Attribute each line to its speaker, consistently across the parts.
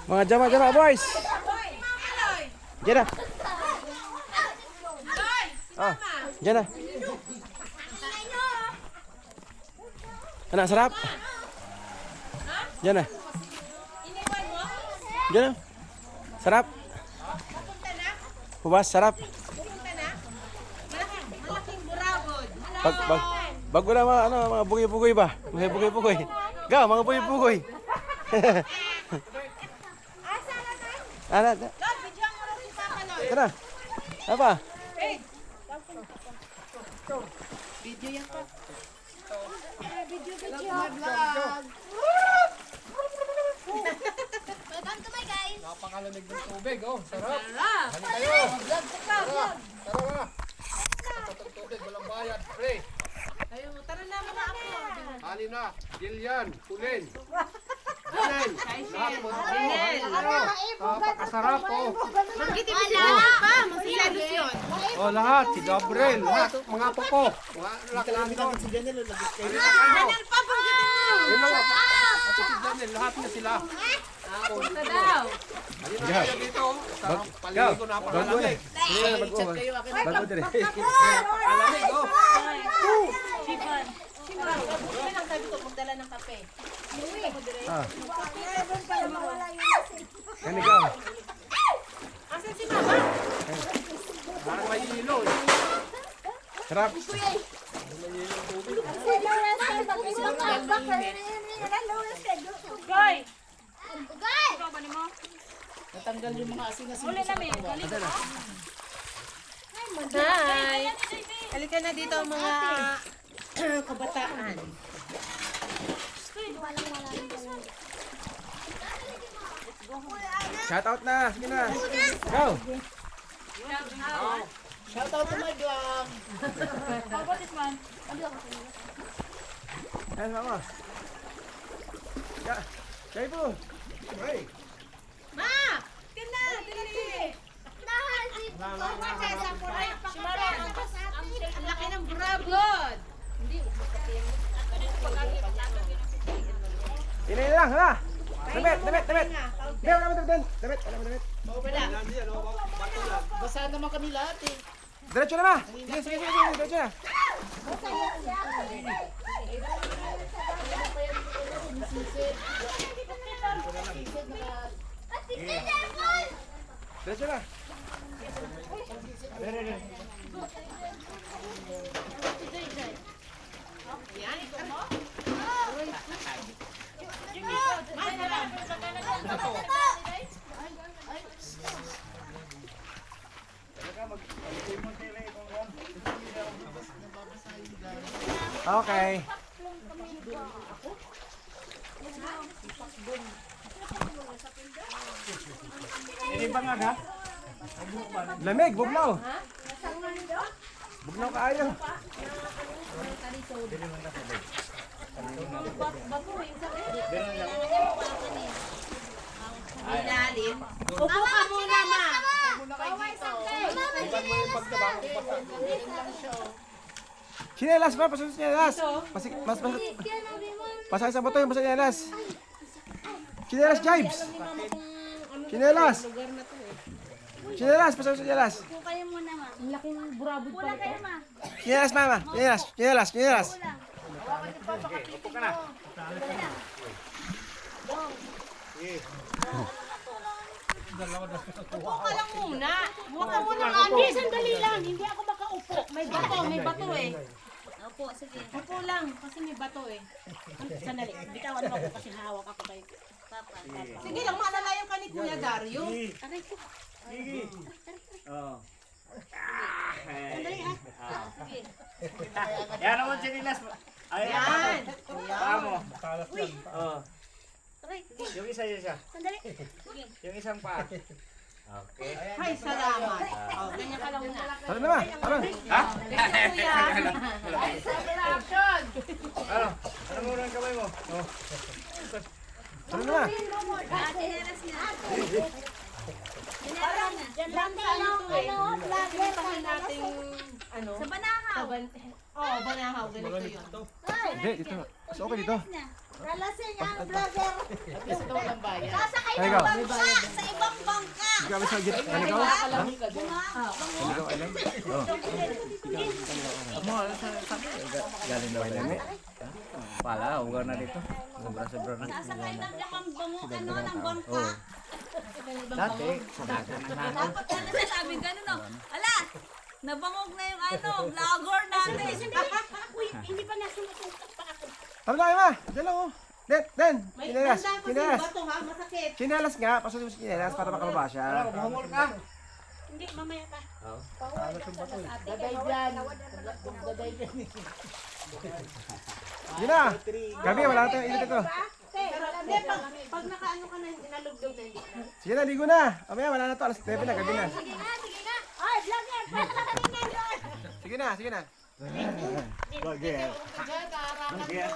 Speaker 1: Mga jama-jama boys. Diyan na. Ah, diyan na. Anak, sarap. Diyan na. Diyan na. Sarap. Hubas, sarap. Pag wala mga bugoy-bugoy ba? Mga bugoy-bugoy. Ga, mga bugoy-bugoy. Ana. Tara. Apa?
Speaker 2: Video yan pa. Video. Welcome to my guys.
Speaker 3: Napakalamig ng tubig, oh. Sarap.
Speaker 2: Sarap.
Speaker 3: Halika kayo.
Speaker 2: Vlog ka.
Speaker 3: Tara. Tatang tubig, walang bayad. Pre.
Speaker 2: Ayun, tara na mga ako.
Speaker 3: Hani na. Gillian. Kulin. Kulin. Lahat mo. Napakasarap, oh.
Speaker 2: Magkiti mo sila pa. Masilalos yun.
Speaker 3: Oh, lahat. Si Gabriel. Lahat. Mga poko. Mga laki namin doon.
Speaker 2: Hanal pa, pagkiti mo.
Speaker 3: Yun lang. At si Janel. Lahat na sila.
Speaker 2: Punta daw.
Speaker 3: Halika kayo dito. Sarap. Paliligo na napakalamig.
Speaker 1: Bago dire.
Speaker 3: Napakalamig, oh.
Speaker 2: Chipan. Kami lang sabi ko, magdala ng kape.
Speaker 1: Ah. Yan ikaw.
Speaker 2: Asan si mama?
Speaker 3: Parang may ilo.
Speaker 1: Sarap.
Speaker 2: Goy!
Speaker 4: Natanggal yung mga asin-asin.
Speaker 2: Uli namin. Hi! Halika na dito mga kabataan.
Speaker 1: Shout out na. Sige na. Go.
Speaker 4: Shout out to my vlog.
Speaker 1: Ayan, mama. Kaya po. Hey.
Speaker 2: Ma! Tina! Dili! Ang laki ng burabod!
Speaker 1: Ini lang, hala. Damit. Hindi, wala mo damit. Damit.
Speaker 4: Basahan naman kami lahat eh.
Speaker 1: Diretso na ba? Sige. Diretso na. Diretso na. Okay. Ini bangan ha? Lamig, bugnaw. Bugnaw kaayo.
Speaker 2: Ilalim. Upo ka muna, ma!
Speaker 1: Sinelas pa, pasok sinelas. Pasok sa boto yung pasok sinelas. Sinelas, Jibes. Sinelas. Sinelas, pasok sa sinelas.
Speaker 5: Kayo muna, ma. Ang laking burabod pa ito.
Speaker 1: Sinelas, mama. Sinelas.
Speaker 3: Upo ka na.
Speaker 2: Upo ka lang muna. Huwag ka muna Andi, sandali lang. Hindi ako makaupo. May bato eh.
Speaker 5: Opo, sige.
Speaker 2: Upo lang, kasi may bato eh.
Speaker 5: Sandali. Bitawan mo ako kasi hawak ako kay Papa.
Speaker 2: Sige lang, maalalayan ka ni Kuya Dario.
Speaker 5: Aray ko. Sige.
Speaker 6: Yan naman si Nilas.
Speaker 2: Yan.
Speaker 6: Paamo. Oh.
Speaker 5: Aray.
Speaker 6: Yung isa.
Speaker 5: Sandali. Sige.
Speaker 6: Yung isang pa. Okay.
Speaker 2: Ay, salamat. Oh, ganyan ka lang muna.
Speaker 1: Tara na ba? Tara.
Speaker 6: Ha?
Speaker 2: Ganyan, Kuya. Action!
Speaker 6: Ano? Ano muna ang kamay mo? Oh.
Speaker 1: Tara na ba?
Speaker 5: Sinelas na.
Speaker 2: Diyan lang sa ano to eh. Pinitahin natin, ano?
Speaker 5: Sa banahaw.
Speaker 2: Banahaw, ganito yun.
Speaker 1: Hindi, dito. Mas okay dito.
Speaker 5: Nalasing ang vlogger.
Speaker 4: At least ito walang bayan.
Speaker 5: Sasakay
Speaker 1: Ay,
Speaker 5: ng
Speaker 1: ikaw.
Speaker 5: bangka sa ibang bangka.
Speaker 1: Ikaw sa git. Ano ikaw?
Speaker 4: Nakakalami ka doon.
Speaker 1: Ikaw alam?
Speaker 6: Galing daw yan eh. Pala, ugaw na dito. Sobra-sobra na.
Speaker 5: Sasakay ng lamang bango, ng bangka.
Speaker 6: Dati, sadagan na natin.
Speaker 5: Dapat na nasasabi gano'n, no? Ala, nabangog na yung vlogger natin.
Speaker 2: Uy, hindi pa nasusunod pa ako.
Speaker 1: Tara na, Emma. Diyan lang, oh. Den,
Speaker 2: May
Speaker 1: chinelas,
Speaker 2: tanda ko sa
Speaker 1: chinelas.
Speaker 2: bato ha, masakit.
Speaker 1: Chinelas nga, pasok mo sa chinelas para makababa siya.
Speaker 6: Buhangol ka.
Speaker 2: Hindi, mamaya pa.
Speaker 4: Daday dyan. Daday dyan.
Speaker 1: Yun na. Gabi, wala na tayong init ito.
Speaker 2: Pero hindi, pag nakaano ka na, inalugdog na hindi na.
Speaker 1: Sige na, ligo na. Mamaya, wala na to. Alas 9 na, gabi na.
Speaker 5: Sige na. Ay, vlogger, pagkakating na yun.
Speaker 1: Sige na, sige na.
Speaker 6: Vlogger.
Speaker 4: Vlogger.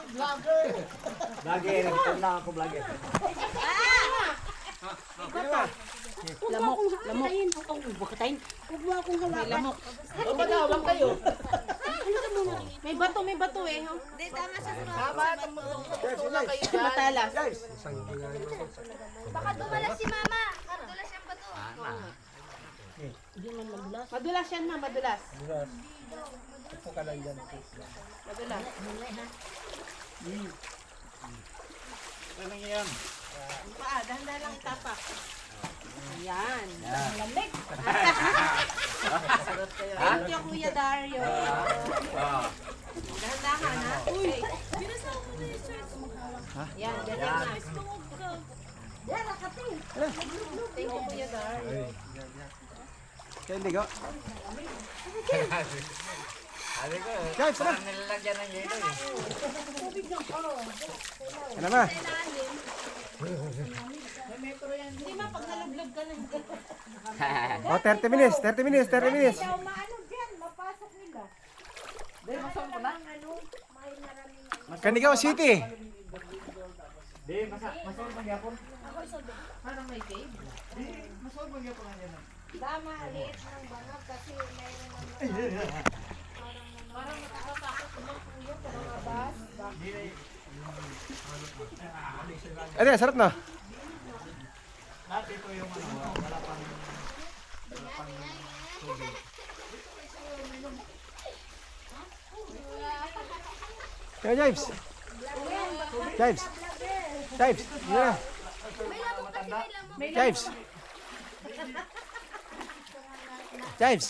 Speaker 6: Vlogger. Ito lang ako vlogger.
Speaker 1: Sige na.
Speaker 2: Lamok, lamok. Bukatayin. Huwag mo akong hawakan. Lamok.
Speaker 4: O magawang kayo.
Speaker 2: May bato eh. Oh.
Speaker 5: Hindi, tama siya sa
Speaker 4: Tama, tumutulong kayo dyan.
Speaker 2: Matalas.
Speaker 1: Guys,
Speaker 5: Baka dumalas si mama. Dulas siyang bato.
Speaker 2: Madulas yan ma, madulas. Madulas.
Speaker 6: Ano yan?
Speaker 2: Paa, dahan-dahan lang itapak. Ayan. Thank you, Kuya Dario. Dahan-dahan ha. Uy. Yan, ganyan na.
Speaker 5: Yan, nakating.
Speaker 2: Thank you, Kuya Dario.
Speaker 1: kaya ligo.
Speaker 6: Sabi ko,
Speaker 1: Guys, tara.
Speaker 6: parang nilalagyan ng yelo eh.
Speaker 1: Ano ba?
Speaker 2: Hindi ma, pag naluglag ka na.
Speaker 1: Oh, 30 minutes, 30 minutes, 30 minutes.
Speaker 5: Maano dyan, mapasok nila.
Speaker 1: Canigao City.
Speaker 6: Di, masol magyapon.
Speaker 2: Parang may cave.
Speaker 6: Masol magyapon na yan.
Speaker 5: Tama, liit ng bangag kasi mayroon naman.
Speaker 2: Parang nakakatakot kumangkuyo sa mga bus.
Speaker 1: Ano yan, sarap na.
Speaker 6: Dati ito yung ano, wala pang
Speaker 1: Kaya James. James. James, yun na. James. James.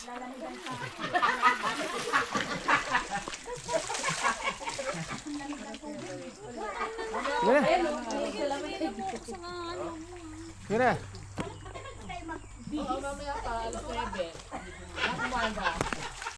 Speaker 1: Yun na. Yun na.
Speaker 4: Oo, mamaya pa, alas 9. Nakumaga.